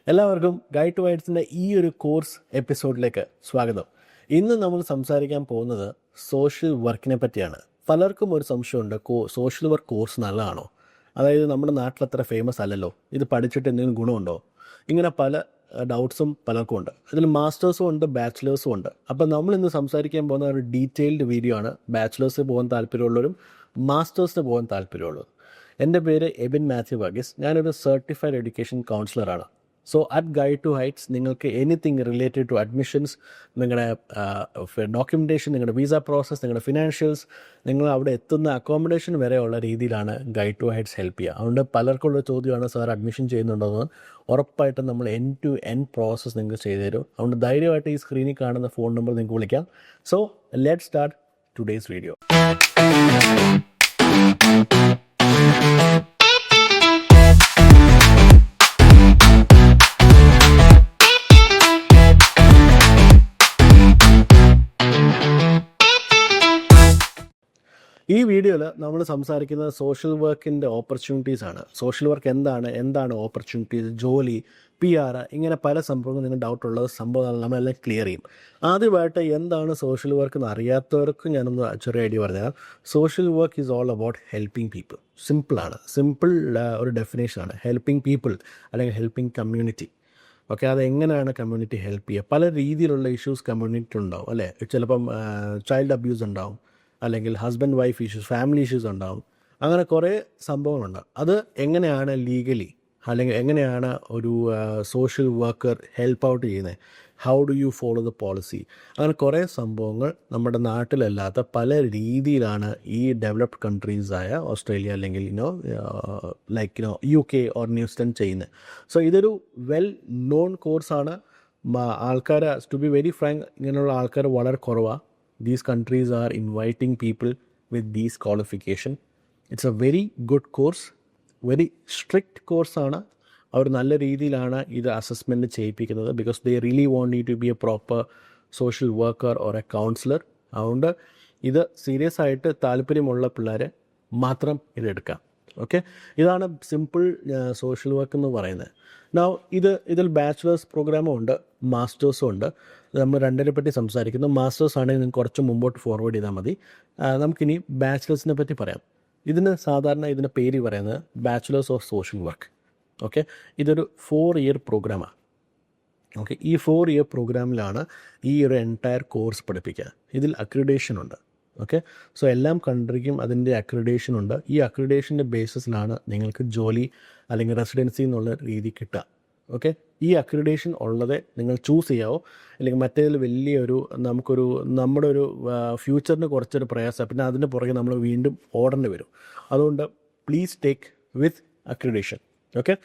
എല്ലാവർക്കും guide to വൈഡ്സിൻ്റെ ഈ ഒരു കോഴ്സ് എപ്പിസോഡിലേക്ക് സ്വാഗതം. ഇന്ന് നമ്മൾ സംസാരിക്കാൻ പോകുന്നത് സോഷ്യൽ വർക്കിനെ പറ്റിയാണ്. പലർക്കും ഒരു സംശയമുണ്ട്, സോഷ്യൽ വർക്ക് കോഴ്സ് നല്ലതാണോ? അതായത് നമ്മുടെ നാട്ടിൽ അത്ര ഫേമസ് അല്ലല്ലോ, ഇത് പഠിച്ചിട്ട് എന്തെങ്കിലും ഗുണമുണ്ടോ? ഇങ്ങനെ പല ഡൗട്ട്സും പലർക്കും ഉണ്ട്. ഇതിൽ മാസ്റ്റേഴ്സും ഉണ്ട്, ബാച്ചിലേഴ്സും ഉണ്ട്. അപ്പം നമ്മൾ ഇന്ന് സംസാരിക്കാൻ പോകുന്ന ഒരു ഡീറ്റെയിൽഡ് വീഡിയോ ആണ്. ബാച്ചിലേഴ്സ് പോകാൻ താല്പര്യമുള്ളവരും മാസ്റ്റേഴ്സിന് പോകാൻ താല്പര്യമുള്ളവരും. എൻ്റെ പേര് എബിൻ മാത്യു വർഗീസ്. ഞാനൊരു സർട്ടിഫൈഡ് എഡ്യൂക്കേഷൻ കൗൺസിലറാണ്. So at guide to heights നിങ്ങൾക്ക് എനിത്തിങ് റിലേറ്റഡ് ടു അഡ്മിഷൻസ്, നിങ്ങളുടെ ഡോക്യുമെൻറ്റേഷൻ, നിങ്ങളുടെ വിസ പ്രോസസ്സ്, നിങ്ങളുടെ ഫിനാൻഷ്യൽസ്, നിങ്ങൾ അവിടെ എത്തുന്ന അക്കോമഡേഷൻ വരെയുള്ള രീതിയിലാണ് ഗൈഡ് ടു ഹൈറ്റ്സ് ഹെൽപ്പ് ചെയ്യുക. അതുകൊണ്ട് പലർക്കുള്ള ചോദ്യമാണ്, സാർ അഡ്മിഷൻ ചെയ്യുന്നുണ്ടോയെന്ന്. ഉറപ്പായിട്ടും നമ്മൾ എൻഡ് ടു എൻഡ് പ്രോസസ്സ് നിങ്ങൾക്ക് ചെയ്തു തരും. അതുകൊണ്ട് ധൈര്യമായിട്ട് ഈ സ്ക്രീനിൽ കാണുന്ന ഫോൺ നമ്പർ നിങ്ങൾക്ക് വിളിക്കാം. So let start today's video. ഈ വീഡിയോയിൽ നമ്മൾ സംസാരിക്കുന്നത് സോഷ്യൽ വർക്കിൻ്റെ ഓപ്പർച്യൂണിറ്റീസ് ആണ്. സോഷ്യൽ വർക്ക് എന്താണ് ഓപ്പർച്യൂണിറ്റീസ്, ജോലി, PR, ഇങ്ങനെ പല സംഭവങ്ങൾ നിങ്ങൾ ഡൗട്ടുള്ള സംഭവങ്ങൾ നമ്മളെല്ലാം ക്ലിയർ ചെയ്യും. ആദ്യമായിട്ട് എന്താണ് സോഷ്യൽ വർക്ക് എന്ന് അറിയാത്തവർക്ക് ഞാനൊന്ന് ചെറിയ ഐഡിയ പറഞ്ഞുതരാം. Social work is all about helping people. Simple ഒരു ഡെഫിനേഷനാണ് ഹെൽപ്പിംഗ് പീപ്പിൾ അല്ലെങ്കിൽ ഹെൽപ്പിംഗ് കമ്മ്യൂണിറ്റി. ഓക്കെ, അതെങ്ങനെയാണ് കമ്മ്യൂണിറ്റി ഹെൽപ്പ് ചെയ്യുക? പല രീതിയിലുള്ള ഇഷ്യൂസ് കമ്മ്യൂണിറ്റി ഉണ്ടാവും അല്ലേ. ചിലപ്പം ചൈൽഡ് അബ്യൂസ് ഉണ്ടാവും, അല്ലെങ്കിൽ husband wife issues, family issues ഉണ്ടാവും. അങ്ങനെ കുറേ സംഭവങ്ങളുണ്ട്. അത് എങ്ങനെയാണ് ലീഗലി അല്ലെങ്കിൽ എങ്ങനെയാണ് ഒരു സോഷ്യൽ വർക്കർ ഹെൽപ്പ് ഔട്ട് ചെയ്യുന്നത്, how do you follow the policy, അങ്ങനെ കുറേ സംഭവങ്ങൾ നമ്മുടെ നാട്ടിലല്ലാത്ത പല രീതിയിലാണ് ഈ ഡെവലപ്ഡ് കൺട്രീസായ ഓസ്ട്രേലിയ അല്ലെങ്കിൽ UK ഓർ ന്യൂസിലൻഡ് ചെയ്യുന്നത്. സോ ഇതൊരു വെൽ നോൺ കോഴ്സാണ്. ആൾക്കാർ, ടു ബി വെരി ഫ്രാങ്ക്, ഇങ്ങനെയുള്ള ആൾക്കാർ വളരെ കുറവാണ്. These countries are inviting people with these qualification. It's a very good course, very strict course ആണ്. അവർ നല്ല രീതിയിലാണ് ഇത് അസസ്മെൻറ്റ് ചെയ്യിപ്പിക്കുന്നത്. Because they really want you to be a proper social worker or a counsellor. അതുകൊണ്ട് ഇത് serious ആയിട്ട് താല്പര്യമുള്ള പിള്ളേരെ മാത്രം ഇതെടുക്കാം. ഓക്കെ, ഇതാണ് സിമ്പിൾ സോഷ്യൽ വർക്ക് എന്ന് പറയുന്നത്. ഇതിൽ ബാച്ചിലേഴ്സ് പ്രോഗ്രാമും ഉണ്ട്, മാസ്റ്റേഴ്സും ഉണ്ട്. നമ്മൾ രണ്ടിനെ പറ്റി സംസാരിക്കുന്നു. മാസ്റ്റേഴ്സ് ആണെങ്കിൽ നിങ്ങൾക്ക് കുറച്ച് മുമ്പോട്ട് ഫോർവേഡ് ചെയ്താൽ മതി. നമുക്കിനി ബാച്ചിലേഴ്സിനെ പറ്റി പറയാം. ഇതിൻ്റെ പേര് പറയുന്നത് bachelors of social work. Okay, ഇതൊരു 4 ഇയർ പ്രോഗ്രാമാണ്. ഓക്കെ, ഈ 4 ഇയർ പ്രോഗ്രാമിലാണ് ഈ ഒരു എൻറ്റയർ കോഴ്സ് പഠിപ്പിക്കുക. ഇതിൽ അക്രിഡേഷൻ ഉണ്ട്. ഓക്കെ, സോ എല്ലാം കൺട്രിക്കും അതിൻ്റെ അക്രിഡേഷൻ ഉണ്ട്. ഈ അക്രിഡേഷൻ്റെ ബേസിസിലാണ് നിങ്ങൾക്ക് ജോലി അല്ലെങ്കിൽ റെസിഡൻസി എന്നുള്ള രീതി കിട്ടുക. ഓക്കെ, ഈ അക്രിഡേഷൻ ഉള്ളത് നിങ്ങൾ ചൂസ് ചെയ്യാവോ, അല്ലെങ്കിൽ മറ്റേതിൽ വലിയൊരു നമ്മുടെ ഒരു ഫ്യൂച്ചറിന് കുറച്ചൊരു പ്രയാസം, പിന്നെ അതിൻ്റെ പുറകെ നമ്മൾ വീണ്ടും ഓടേണ്ടി വരും. അതുകൊണ്ട് please take with accreditation. Okay,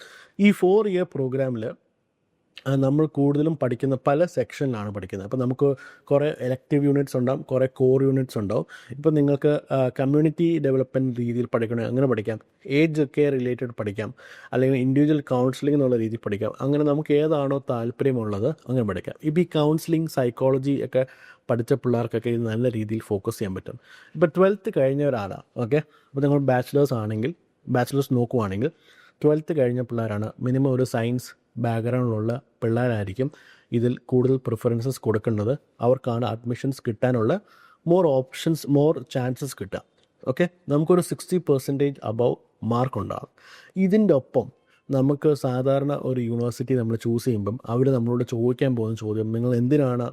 ഈ 4 ഇയർ പ്രോഗ്രാമിൽ നമ്മൾ കൂടുതലും പഠിക്കുന്ന പല സെക്ഷനിലാണ് പഠിക്കുന്നത്. അപ്പോൾ നമുക്ക് കുറേ എലക്റ്റീവ് യൂണിറ്റ്സ് ഉണ്ടാവും, കുറേ കോർ യൂണിറ്റ്സ് ഉണ്ടാവും. ഇപ്പോൾ നിങ്ങൾക്ക് കമ്മ്യൂണിറ്റി ഡെവലപ്മെൻറ്റ് രീതിയിൽ പഠിക്കണമെങ്കിൽ അങ്ങനെ പഠിക്കാം, ഏജ് കെയർ റിലേറ്റഡ് പഠിക്കാം, അല്ലെങ്കിൽ ഇൻഡിവിജ്വൽ കൗൺസിലിംഗ് എന്നുള്ള രീതിയിൽ പഠിക്കാം. അങ്ങനെ നമുക്ക് ഏതാണോ താല്പര്യമുള്ളത് അങ്ങനെ പഠിക്കാം. ഇപ്പോൾ ഈ കൗൺസിലിംഗ്, സൈക്കോളജി ഒക്കെ പഠിച്ച പിള്ളേർക്കൊക്കെ ഇത് നല്ല രീതിയിൽ ഫോക്കസ് ചെയ്യാൻ പറ്റും. ഇപ്പോൾ 12th കഴിഞ്ഞവരാണ്. ഓക്കെ, അപ്പോൾ നിങ്ങൾ ബാച്ചിലേഴ്സ് നോക്കുവാണെങ്കിൽ 12th കഴിഞ്ഞ പിള്ളേരാണ്. മിനിമം ഒരു സയൻസ് ബാക്ക്ഗ്രൗണ്ടിലുള്ള പിള്ളേരായിരിക്കും ഇതിൽ കൂടുതൽ പ്രിഫറൻസസ് കൊടുക്കേണ്ടത്. അവർക്കാണ് അഡ്മിഷൻസ് കിട്ടാനുള്ള മോർ ചാൻസസ് കിട്ടുക. ഓക്കെ, നമുക്കൊരു 60% അബവ് മാർക്ക് ഉണ്ടാകും. ഇതിൻ്റെ ഒപ്പം നമുക്ക് സാധാരണ ഒരു യൂണിവേഴ്സിറ്റി നമ്മൾ ചൂസ് ചെയ്യുമ്പം അവർ നമ്മളോട് ചോദിക്കാൻ പോകുന്ന ചോദ്യം, നിങ്ങൾ എന്തിനാണ്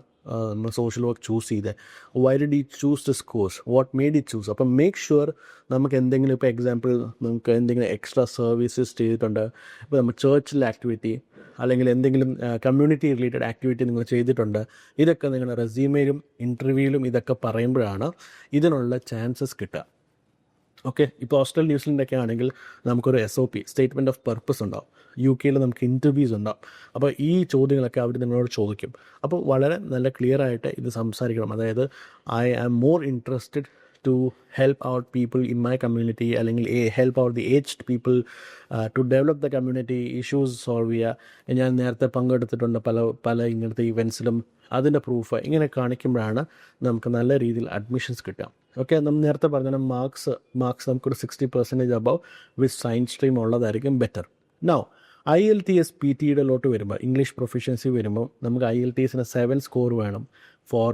നമ്മൾ സോഷ്യൽ വർക്ക് ചൂസ് ചെയ്തത്, why did you choose this course, what made you choose. അപ്പം മേക്ക് ഷുവർ നമുക്ക് എന്തെങ്കിലും, ഇപ്പോൾ എക്സാമ്പിൾ നമുക്ക് എന്തെങ്കിലും എക്സ്ട്രാ സർവീസസ് ചെയ്തിട്ടുണ്ട്, ഇപ്പോൾ നമ്മൾ ചേർച്ചിൽ ആക്ടിവിറ്റി അല്ലെങ്കിൽ എന്തെങ്കിലും കമ്മ്യൂണിറ്റി റിലേറ്റഡ് ആക്ടിവിറ്റി നിങ്ങൾ ചെയ്തിട്ടുണ്ട്, ഇതൊക്കെ നിങ്ങളുടെ റെസ്യൂമേലും ഇൻ്റർവ്യൂവിലും ഇതൊക്കെ പറയുമ്പോഴാണ് ഇതിനുള്ള ചാൻസസ് കിട്ടുക. ഓക്കെ, ഇപ്പോൾ ഓസ്ട്രേലിയ, ന്യൂസിലൻഡൊക്കെ ആണെങ്കിൽ നമുക്കൊരു SOP, സ്റ്റേറ്റ്മെൻറ്റ് ഓഫ് പർപ്പസ് ഉണ്ടാവും. UK നമുക്ക് ഇൻ്റർവ്യൂസ് ഉണ്ടാവും. അപ്പോൾ ഈ ചോദ്യങ്ങളൊക്കെ അവർ നിങ്ങളോട് ചോദിക്കും. അപ്പോൾ വളരെ നല്ല ക്ലിയർ ആയിട്ട് ഇത് സംസാരിക്കണം. അതായത് I am more interested to help out people in my community, അല്ലെങ്കിൽ help out the aged people to develop the community, issues solve ചെയ്യുക. ഞാൻ നേരത്തെ പങ്കെടുത്തിട്ടുണ്ട് പല ഇങ്ങനത്തെ ഇവൻറ്റ്സിലും, അതിൻ്റെ പ്രൂഫ് ഇങ്ങനെ കാണിക്കുമ്പോഴാണ് നമുക്ക് നല്ല രീതിയിൽ അഡ്മിഷൻസ് കിട്ടുക. ഓക്കെ, നമ്മൾ നേരത്തെ പറഞ്ഞ മാർക്സ് നമുക്കൊരു 60% അബവ് വിത്ത് സയൻസ് സ്ട്രീം ഉള്ളതായിരിക്കും ബെറ്റർ. നൗ IELTS PT-യിലോട്ട് വരുമ്പോൾ ഇംഗ്ലീഷ് പ്രൊഫഷ്യൻസി വരുമ്പോൾ നമുക്ക് IELTSന് 7 സ്കോർ വേണം ഫോർ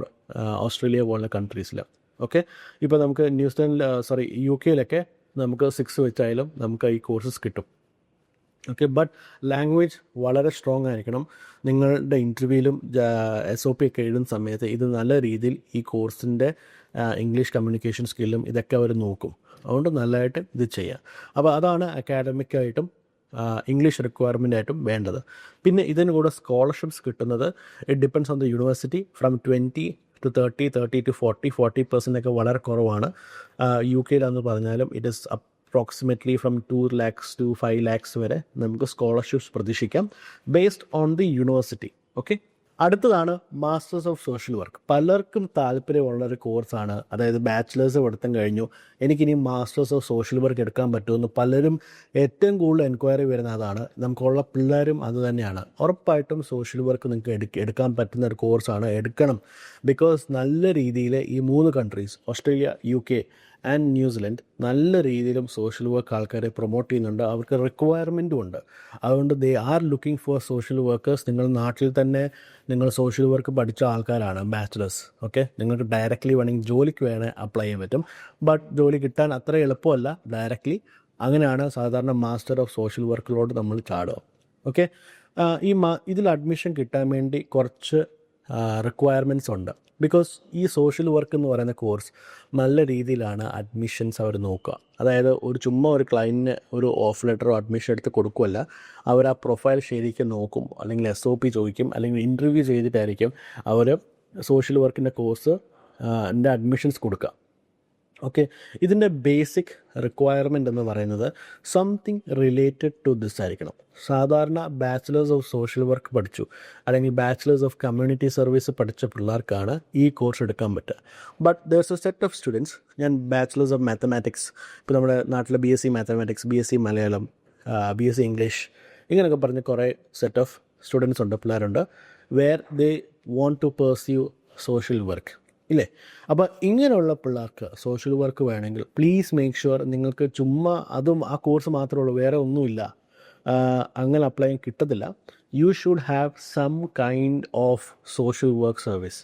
ഓസ്ട്രേലിയ പോലുള്ള കൺട്രീസിൽ. ഓക്കെ, ഇപ്പോൾ നമുക്ക് UK നമുക്ക് 6 വെച്ചായാലും നമുക്ക് ഈ കോഴ്സസ് കിട്ടും. ഓക്കെ, ബട്ട് ലാംഗ്വേജ് വളരെ സ്ട്രോങ് ആയിരിക്കണം. നിങ്ങളുടെ ഇൻ്റർവ്യൂവിലും SOP ഒക്കെ എഴുതുന്ന സമയത്ത് ഇത് നല്ല രീതിയിൽ ഈ കോഴ്സിൻ്റെ ഇംഗ്ലീഷ് കമ്മ്യൂണിക്കേഷൻ സ്കില്ലും ഇതൊക്കെ അവർ നോക്കും. അതുകൊണ്ട് നല്ലതായിട്ട് ഇത് ചെയ്യാം. അപ്പോൾ അതാണ് അക്കാഡമിക്കായിട്ടും ഇംഗ്ലീഷ് റിക്വയർമെൻ്റ് ആയിട്ടും വേണ്ടത്. പിന്നെ ഇതിന് കൂടെ സ്കോളർഷിപ്സ് കിട്ടുന്നത് it depends on the university. From 20 to 30 to 40% ഒക്കെ വളരെ കുറവാണ്. UK പറഞ്ഞാലും it is approximately from 2 lakhs to 5 lakhs വരെ നമുക്ക് സ്കോളർഷിപ്സ് പ്രതീക്ഷിക്കാം based on the university. Okay, അടുത്തതാണ് മാസ്റ്റേഴ്സ് ഓഫ് സോഷ്യൽ വർക്ക്. പലർക്കും താല്പര്യമുള്ളൊരു കോഴ്സാണ്. അതായത് ബാച്ചിലേഴ്സ് പഠിത്തം കഴിഞ്ഞു, എനിക്കിനി മാസ്റ്റേഴ്സ് ഓഫ് സോഷ്യൽ വർക്ക് എടുക്കാൻ പറ്റുമെന്ന് പലരും ഏറ്റവും കൂടുതൽ എൻക്വയറി വരുന്ന അതാണ്. നമുക്കുള്ള പിള്ളേരും അത് തന്നെയാണ്. ഉറപ്പായിട്ടും സോഷ്യൽ വർക്ക് നിങ്ങൾക്ക് എടുക്കാൻ പറ്റുന്ന ഒരു കോഴ്സാണ്, എടുക്കണം. ബിക്കോസ് നല്ല രീതിയിൽ ഈ 3 countries Australia, UK and New Zealand നല്ല രീതിയിലും സോഷ്യൽ വർക്ക് ആൾക്കാരെ പ്രൊമോട്ട് ചെയ്യുന്നുണ്ട്. അവർക്ക് റിക്വയർമെൻറ്റും ഉണ്ട്. അതുകൊണ്ട് they are looking for social workers. നിങ്ങൾ നാട്ടിൽ തന്നെ നിങ്ങൾ സോഷ്യൽ വർക്ക് പഠിച്ച ആൾക്കാരാണ് ബാച്ചിലേഴ്സ്. ഓക്കെ, നിങ്ങൾക്ക് ഡയറക്റ്റ്ലി വേണമെങ്കിൽ ജോലിക്ക് അപ്ലൈ ചെയ്യാൻ പറ്റും. ബട്ട് ജോലി കിട്ടാൻ അത്ര എളുപ്പമല്ല ഡയറക്റ്റ്ലി. അങ്ങനെയാണ് സാധാരണ മാസ്റ്റർ ഓഫ് സോഷ്യൽ വർക്കിലോട്ട് നമ്മൾ ചാടുക. ഓക്കെ, ഇതിൽ അഡ്മിഷൻ കിട്ടാൻ വേണ്ടി കുറച്ച് റിക്വയർമെൻറ്റ്സ് ഉണ്ട്. ബിക്കോസ് ഈ സോഷ്യൽ വർക്ക് എന്ന് പറയുന്ന കോഴ്സ് നല്ല രീതിയിലാണ് അഡ്മിഷൻസ് അവർ നോക്കുക. അതായത് ഒരു ക്ലയൻറ്റിന് ഒരു ഓഫ് ലെറ്ററോ അഡ്മിഷൻ എടുത്ത് കൊടുക്കുമല്ല, അവർ ആ പ്രൊഫൈൽ ശരിക്കും നോക്കും, അല്ലെങ്കിൽ SOP ചോദിക്കും, അല്ലെങ്കിൽ ഇൻ്റർവ്യൂ ചെയ്തിട്ടായിരിക്കും അവർ സോഷ്യൽ വർക്കിൻ്റെ കോഴ്സ് അഡ്മിഷൻസ് കൊടുക്കുക. ഓക്കെ, ഇതിൻ്റെ ബേസിക് റിക്വയർമെൻ്റ് എന്ന് പറയുന്നത് സംതിങ് റിലേറ്റഡ് ടു ദിസ് ആയിരിക്കണം. സാധാരണ ബാച്ചിലേഴ്സ് ഓഫ് സോഷ്യൽ വർക്ക് പഠിച്ചു അല്ലെങ്കിൽ ബാച്ചിലേഴ്സ് ഓഫ് കമ്മ്യൂണിറ്റി സർവീസ് പഠിച്ച പിള്ളേർക്കാണ് ഈ കോഴ്സ് എടുക്കാൻ പറ്റുക. But there's a set of students, ഞാൻ ബാച്ചിലേഴ്സ് ഓഫ് മാത്തമാറ്റിക്സ്, ഇപ്പോൾ നമ്മുടെ നാട്ടിലെ BSc mathematics, BSc Malayalam, BSc English, ഇങ്ങനെയൊക്കെ പറഞ്ഞ് കുറേ സെറ്റ് ഓഫ് സ്റ്റുഡൻസ് ഉണ്ട്, പിള്ളേരുണ്ട്, where they want to pursue social work ഇല്ലേ. അപ്പോൾ ഇങ്ങനെയുള്ള പിള്ളേർക്ക് സോഷ്യൽ വർക്ക് വേണമെങ്കിൽ പ്ലീസ് മേക്ക് ഷുവർ നിങ്ങൾക്ക് ചുമ്മാ അതും ആ കോഴ്സ് മാത്രമേ ഉള്ളൂ, വേറെ ഒന്നുമില്ല, അങ്ങനെ അപ്ലൈ ചെയ്യാൻ കിട്ടത്തില്ല. You should have some kind of social work service.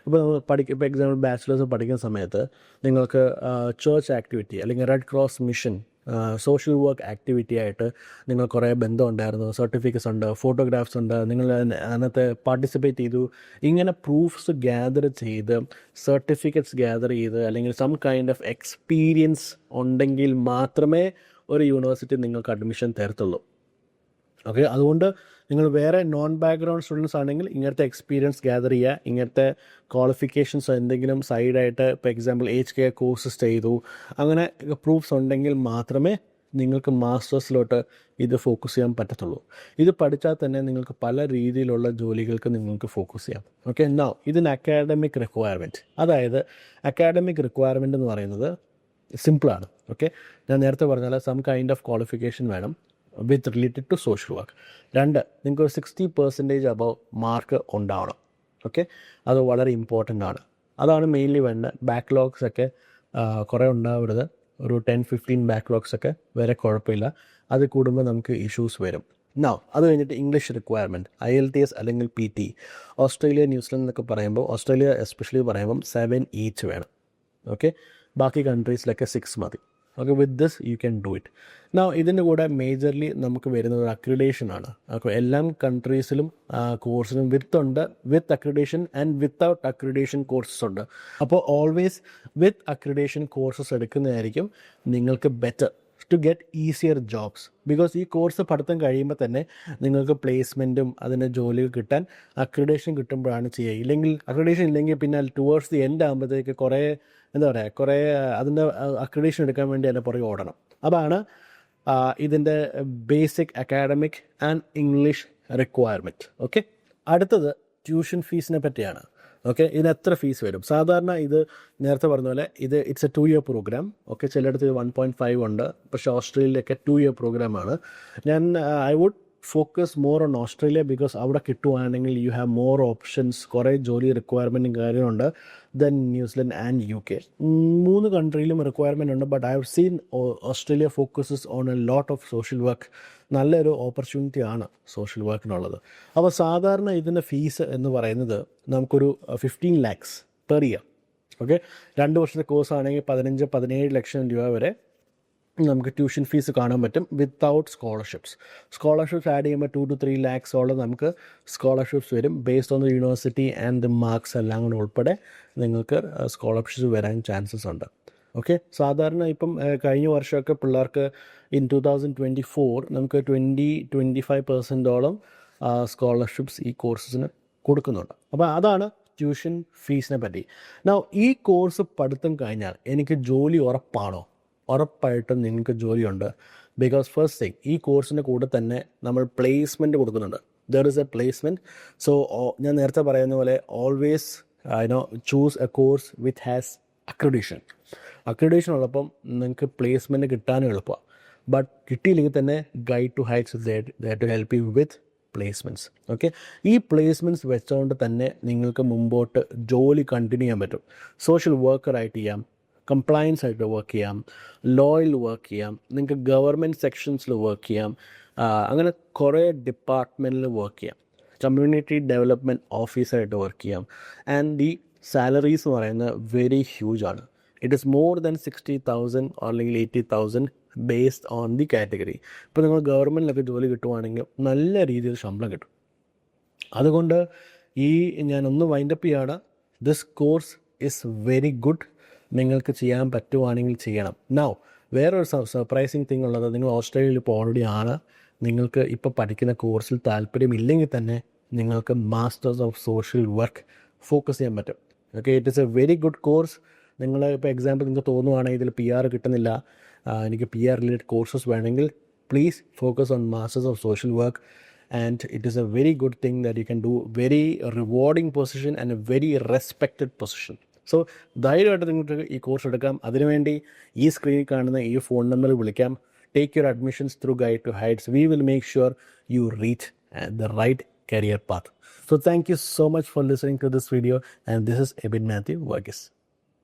ഇപ്പോൾ എക്സാമ്പിൾ ബാച്ചിലേഴ്സ് പഠിക്കുന്ന സമയത്ത് നിങ്ങൾക്ക് ചേർച്ച് ആക്ടിവിറ്റി അല്ലെങ്കിൽ Red Cross mission social work activity ആയിട്ട് നിങ്ങൾ കുറേ ബന്ധം ഉണ്ടായിരുന്നു, സർട്ടിഫിക്കറ്റ്സ് ഉണ്ട്, ഫോട്ടോഗ്രാഫ്സ് ഉണ്ട്, നിങ്ങൾ അതിനകത്ത് പാർട്ടിസിപ്പേറ്റ് ചെയ്തു. ഇങ്ങനെ പ്രൂഫ്സ് ഗ്യാദർ ചെയ്ത് സർട്ടിഫിക്കറ്റ്സ് ഗ്യാദർ ചെയ്ത് അല്ലെങ്കിൽ സം കൈൻഡ് ഓഫ് എക്സ്പീരിയൻസ് ഉണ്ടെങ്കിൽ മാത്രമേ ഒരു യൂണിവേഴ്സിറ്റി നിങ്ങൾക്ക് അഡ്മിഷൻ തരത്തുള്ളൂ. ഓക്കെ, അതുകൊണ്ട് നിങ്ങൾ വേറെ നോൺ ബാക്ക്ഗ്രൗണ്ട് സ്റ്റുഡൻസ് ആണെങ്കിൽ ഇങ്ങനത്തെ എക്സ്പീരിയൻസ് ഗ്യാദർ ചെയ്യുക, ഇങ്ങനത്തെ ക്വാളിഫിക്കേഷൻസ് എന്തെങ്കിലും സൈഡായിട്ട്, ഇപ്പോൾ എക്സാമ്പിൾ HK കോഴ്സസ് ചെയ്തു, അങ്ങനെ പ്രൂഫ്സ് ഉണ്ടെങ്കിൽ മാത്രമേ നിങ്ങൾക്ക് മാസ്റ്റേഴ്സിലോട്ട് ഇത് ഫോക്കസ് ചെയ്യാൻ പറ്റത്തുള്ളൂ. ഇത് പഠിച്ചാൽ തന്നെ നിങ്ങൾക്ക് പല രീതിയിലുള്ള ജോലികൾക്ക് നിങ്ങൾക്ക് ഫോക്കസ് ചെയ്യാം. ഓക്കെ, നൗ ഇതിന് അക്കാഡമിക് റിക്വയർമെൻറ്റ്, അതായത് അക്കാഡമിക് റിക്വയർമെൻറ്റ് എന്ന് പറയുന്നത് സിമ്പിളാണ്. ഓക്കെ, ഞാൻ നേരത്തെ പറഞ്ഞാൽ സം കൈൻഡ് ഓഫ് ക്വാളിഫിക്കേഷൻ വേണം with related to social work. 2, നിങ്ങൾക്ക് 60% അബവ് മാർക്ക് ഉണ്ടാവണം. ഓക്കെ, അത് വളരെ ഇമ്പോർട്ടൻ്റ് ആണ്. അതാണ് മെയിൻലി വേണ്ടത്. ബാക്ക്ലോഗ്സ് ഒക്കെ കുറേ ഉണ്ടാവരുത്. ഒരു 10-15 ബാക്ക്ലോഗ്സ് ഒക്കെ വരെ കുഴപ്പമില്ല. അത് കൂടുമ്പോൾ നമുക്ക് ഇഷ്യൂസ് വരും. അത് കഴിഞ്ഞിട്ട് ഇംഗ്ലീഷ് റിക്വയർമെൻറ്റ്, IELTS അല്ലെങ്കിൽ PT. ഓസ്ട്രേലിയ, ന്യൂസിലൻഡ് എന്നൊക്കെ പറയുമ്പോൾ, ഓസ്ട്രേലിയ എസ്പെഷ്യലി പറയുമ്പം 7 ഈച്ച് വേണം. ഓക്കെ, ബാക്കി കൺട്രീസിലൊക്കെ 6 മതി. Okay, with this you can do it. ഇതിൻ്റെ കൂടെ മേജർലി നമുക്ക് വരുന്നത് അക്രിഡേഷൻ ആണ്. അപ്പോൾ എല്ലാ കൺട്രീസിലും കോഴ്സിനും with accreditation and without accreditation courses ഉണ്ട്. അപ്പോൾ ഓൾവേസ് വിത്ത് അക്രിഡേഷൻ കോഴ്സസ് എടുക്കുന്നതായിരിക്കും നിങ്ങൾക്ക് better to get easier jobs. Because ഈ കോഴ്സ് പഠിത്തം കഴിയുമ്പോൾ തന്നെ നിങ്ങൾക്ക് പ്ലേസ്മെൻറ്റും അതിൻ്റെ ജോലികൾ കിട്ടാൻ അക്രിഡേഷൻ കിട്ടുമ്പോഴാണ് ചെയ്യുക. ഇല്ലെങ്കിൽ അക്രിഡേഷൻ ഇല്ലെങ്കിൽ പിന്നെ ടുവേർഡ്സ് ദി എൻഡ് ആകുമ്പോഴത്തേക്ക് കുറേ അതിൻ്റെ അക്രിഡേഷൻ എടുക്കാൻ വേണ്ടി അതിൻ്റെ പുറകെ ഓടണം. അതാണ് ഇതിൻ്റെ basic academic and English requirement. Okay, അടുത്തത് ട്യൂഷൻ ഫീസിനെ പറ്റിയാണ്. ഓക്കെ, ഇതിന് എത്ര ഫീസ് വരും? സാധാരണ ഇത് നേരത്തെ പറഞ്ഞ പോലെ it's A 2-year programme. Okay, ചിലയിടത്ത് 1.5 ഉണ്ട്, പക്ഷേ ഓസ്ട്രേലിയയിലൊക്കെ 2-year പ്രോഗ്രാമാണ്. I would focus more on Australia because അവിടെ കിട്ടുവാണെങ്കിൽ യു ഹാവ് മോർ ഓപ്ഷൻസ്, കുറേ ജോലി റിക്വയർമെൻറ്റും കാര്യമുണ്ട് ദെൻ ന്യൂസിലൻഡ് ആൻഡ് UK. 3 കൺട്രിയിലും റിക്വയർമെൻ്റ് ഉണ്ട്. But I have seen Australia focuses on a lot of social work. നല്ലൊരു ഓപ്പർച്യൂണിറ്റി ആണ് സോഷ്യൽ വർക്കിനുള്ളത്. അപ്പോൾ സാധാരണ ഇതിൻ്റെ ഫീസ് എന്ന് പറയുന്നത് നമുക്കൊരു 15 lakhs പെർ ഇയർ. ഓക്കെ, 2 വർഷത്തെ കോഴ്സ് ആണെങ്കിൽ 15-17 ലക്ഷം രൂപ വരെ നമുക്ക് ട്യൂഷൻ ഫീസ് കാണാൻ പറ്റും വിത്തൗട്ട് സ്കോളർഷിപ്സ് ആഡ് ചെയ്യുമ്പോൾ 2 to 3 lakhs നമുക്ക് സ്കോളർഷിപ്സ് വരും. Based on the university and the marks എല്ലാം കൂടെ ഉൾപ്പെടെ നിങ്ങൾക്ക് സ്കോളർഷിപ്സ് വരാൻ ചാൻസസ് ഉണ്ട്. ഓക്കെ, സാധാരണ ഇപ്പം കഴിഞ്ഞ വർഷമൊക്കെ പിള്ളേർക്ക് ഇൻ 2024 നമുക്ക് 20-25% സ്കോളർഷിപ്സ് ഈ കോഴ്സസിന് കൊടുക്കുന്നുണ്ട്. അപ്പോൾ അതാണ് ട്യൂഷൻ ഫീസിനെ പറ്റി. നൗ ഈ കോഴ്സ് പഠിത്തം കഴിഞ്ഞാൽ എനിക്ക് ജോലി ഉറപ്പാണോ? ഉറപ്പായിട്ടും നിങ്ങൾക്ക് ജോലിയുണ്ട്. ബിക്കോസ് ഫസ്റ്റ് തിങ്, ഈ കോഴ്സിൻ്റെ കൂടെ തന്നെ നമ്മൾ പ്ലേസ്മെൻറ്റ് കൊടുക്കുന്നുണ്ട്. There is a placement. So ഞാൻ നേരത്തെ പറയുന്ന പോലെ always choose a course with has accreditation ഉള്ളപ്പം നിങ്ങൾക്ക് പ്ലേസ്മെൻറ്റ് കിട്ടാനും എളുപ്പമാണ്. ബട്ട് കിട്ടിയില്ലെങ്കിൽ തന്നെ Guide to Heights they to help you with placements. Okay, ഈ പ്ലേസ്മെൻറ്റ്സ് വെച്ചുകൊണ്ട് തന്നെ നിങ്ങൾക്ക് മുമ്പോട്ട് ജോലി കണ്ടിന്യൂ ചെയ്യാൻ പറ്റും. സോഷ്യൽ വർക്കറായിട്ട് ചെയ്യാം, കംപ്ലയൻസ് ആയിട്ട് വർക്ക് ചെയ്യാം, ലോയിൽ വർക്ക് ചെയ്യാം, നിങ്ങൾക്ക് ഗവൺമെൻറ് സെക്ഷൻസിൽ വർക്ക് ചെയ്യാം, അങ്ങനെ കുറേ ഡിപ്പാർട്ട്മെൻറ്റിൽ വർക്ക് ചെയ്യാം. കമ്മ്യൂണിറ്റി ഡെവലപ്മെൻറ്റ് ഓഫീസറായിട്ട് വർക്ക് ചെയ്യാം. ആൻഡ് ദി സാലറീസ് എന്ന് പറയുന്നത് വെരി ഹ്യൂജ് ആണ്. ഇറ്റ് ഈസ് മോർ ദാൻ 60,000 അല്ലെങ്കിൽ 80,000 ബേസ്ഡ് ഓൺ ദി കാറ്റഗറി. ഇപ്പോൾ നിങ്ങൾ ഗവൺമെൻറ്റിലൊക്കെ ജോലി കിട്ടുവാണെങ്കിൽ നല്ല രീതിയിൽ ശമ്പളം കിട്ടും. അതുകൊണ്ട് ഞാനൊന്ന് വൈൻഡപ്പ് ചെയ്യാണ്. This course is very good. നിങ്ങൾക്ക് ചെയ്യാൻ പറ്റുവാണെങ്കിൽ ചെയ്യണം. നൗ വേറൊരു സർപ്രൈസിങ് തിങ് ഉള്ളത്, നിങ്ങൾ ഓസ്ട്രേലിയയിൽ ഇപ്പോൾ ഓൾറെഡി ആണ്, നിങ്ങൾക്ക് ഇപ്പോൾ പഠിക്കുന്ന കോഴ്സിൽ താല്പര്യമില്ലെങ്കിൽ തന്നെ നിങ്ങൾക്ക് masters of social work focus ചെയ്യാൻ പറ്റും. Okay, it is A very good course. നിങ്ങൾ ഇപ്പോൾ എക്സാമ്പിൾ നിങ്ങൾക്ക് തോന്നുവാണെങ്കിൽ ഇതിൽ PR കിട്ടുന്നില്ല, എനിക്ക് PR റിലേറ്റഡ് കോഴ്സസ് വേണമെങ്കിൽ please focus on masters of social work. And it is a very good thing that you can do, very rewarding position and a very respected position. So ധൈര്യമായിട്ട് നിങ്ങൾക്ക് ഈ course എടുക്കാം. അതിനുവേണ്ടി ഈ സ്ക്രീനിൽ കാണുന്ന ഈ ഫോൺ നമ്പറിൽ വിളിക്കാം. Take your admissions through Guide to Heights. We will make sure you reach the right career path. So thank you so much for listening to this video, and this is Ebin Matthew Varghese.